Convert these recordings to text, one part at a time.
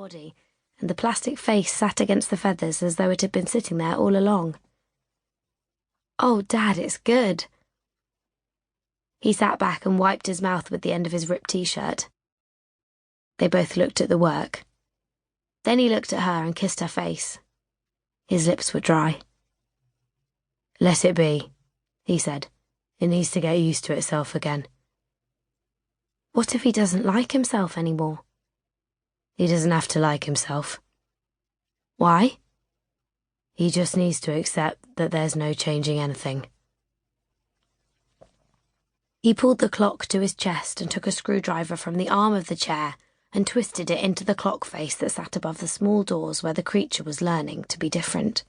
body, and the plastic face sat against the feathers as though it had been sitting there all along. "Oh, Dad, it's good." He sat back and wiped his mouth with the end of his ripped t-shirt. They both looked at the work. Then he looked at her and kissed her face. His lips were dry. "Let it be," he said. "It needs to get used to itself again." What if he doesn't like himself anymore? He doesn't have to like himself. Why? He just needs to accept that there's no changing anything. He pulled the clock to his chest and took a screwdriver from the arm of the chair and twisted it into the clock face that sat above the small doors where the creature was learning to be different.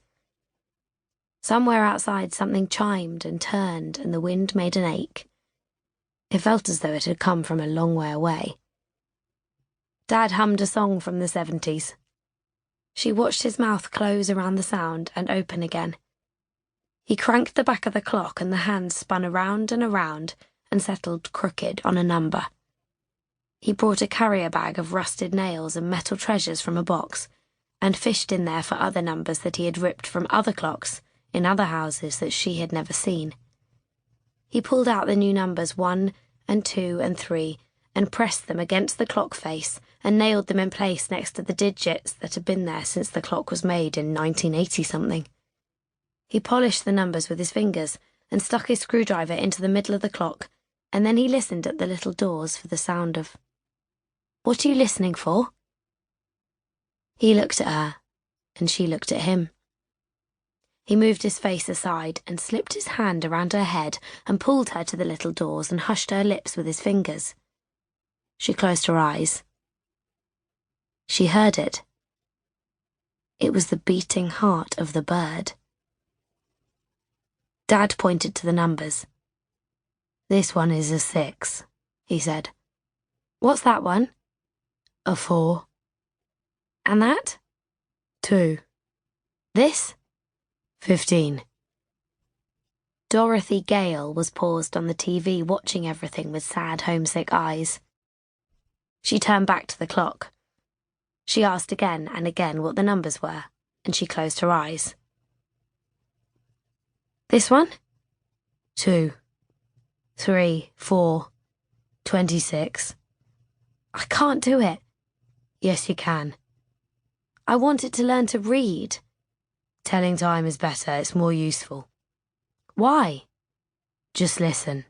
Somewhere outside something chimed and turned and the wind made an ache. It felt as though it had come from a long way away. Dad hummed a song from the 70s. She watched his mouth close around the sound and open again. He cranked the back of the clock and the hands spun around and around and settled crooked on a number. He brought a carrier bag of rusted nails and metal treasures from a box and fished in there for other numbers that he had ripped from other clocks in other houses that she had never seen. He pulled out the new numbers 1 and 2 and 3 and pressed them against the clock face and nailed them in place next to the digits that had been there since the clock was made in 1980-something. He polished the numbers with his fingers and stuck his screwdriver into the middle of the clock, and then he listened at the little doors for the sound of... "What are you listening for?" He looked at her, and she looked at him. He moved his face aside and slipped his hand around her head and pulled her to the little doors and hushed her lips with his fingers. She closed her eyes. She heard it. It was the beating heart of the bird. Dad pointed to the numbers. "This one is a 6, he said. "What's that one?" "A 4. "And that?" 2. "This?" 15. Dorothy Gale was paused on the TV watching everything with sad, homesick eyes. She turned back to the clock. She asked again and again what the numbers were, and she closed her eyes. "This one?" 2, 3, 4, 26. "I can't do it." "Yes, you can." "I wanted to learn to read." "Telling time is better, it's more useful." "Why?" "Just listen."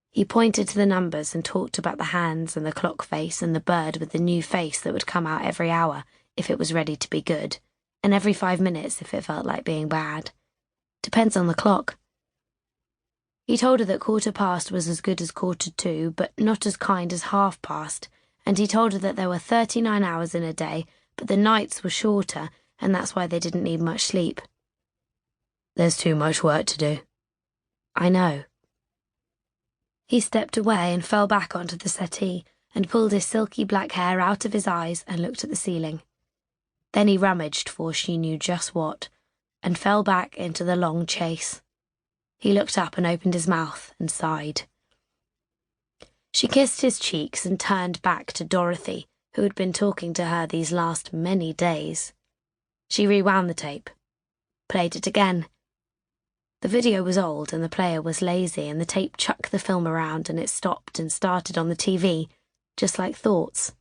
He pointed to the numbers and talked about the hands and the clock face and the bird with the new face that would come out every hour if it was ready to be good, and every 5 minutes if it felt like being bad. Depends on the clock. He told her that 1/4 was as good as 1/4, but not as kind as 1/2, and he told her that there were 39 hours in a day, but the nights were shorter, and that's why they didn't need much sleep. "There's too much work to do." "I know." He stepped away and fell back onto the settee and pulled his silky black hair out of his eyes and looked at the ceiling. Then he rummaged for she knew just what, and fell back into the long chase. He looked up and opened his mouth and sighed. She kissed his cheeks and turned back to Dorothy, who had been talking to her these last many days. She rewound the tape, played it again. The video was old and the player was lazy and the tape chucked the film around and it stopped and started on the TV, just like thoughts.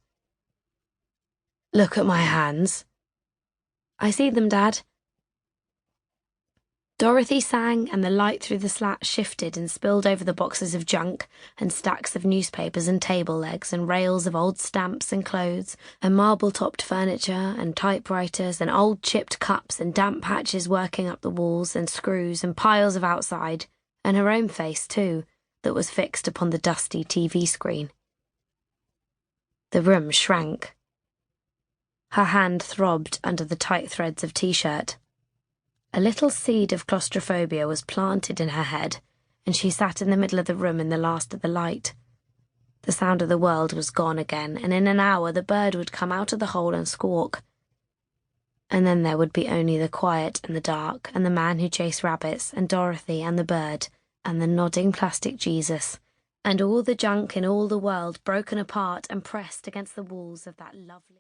"Look at my hands." "I see them, Dad." Dorothy sang and the light through the slat shifted and spilled over the boxes of junk and stacks of newspapers and table legs and rails of old stamps and clothes and marble-topped furniture and typewriters and old chipped cups and damp patches working up the walls and screws and piles of outside, and her own face, too, that was fixed upon the dusty TV screen. The room shrank. Her hand throbbed under the tight threads of t-shirt. A little seed of claustrophobia was planted in her head, and she sat in the middle of the room in the last of the light. The sound of the world was gone again, and in an hour the bird would come out of the hole and squawk. And then there would be only the quiet and the dark, and the man who chased rabbits, and Dorothy and the bird, and the nodding plastic Jesus, and all the junk in all the world broken apart and pressed against the walls of that lovely...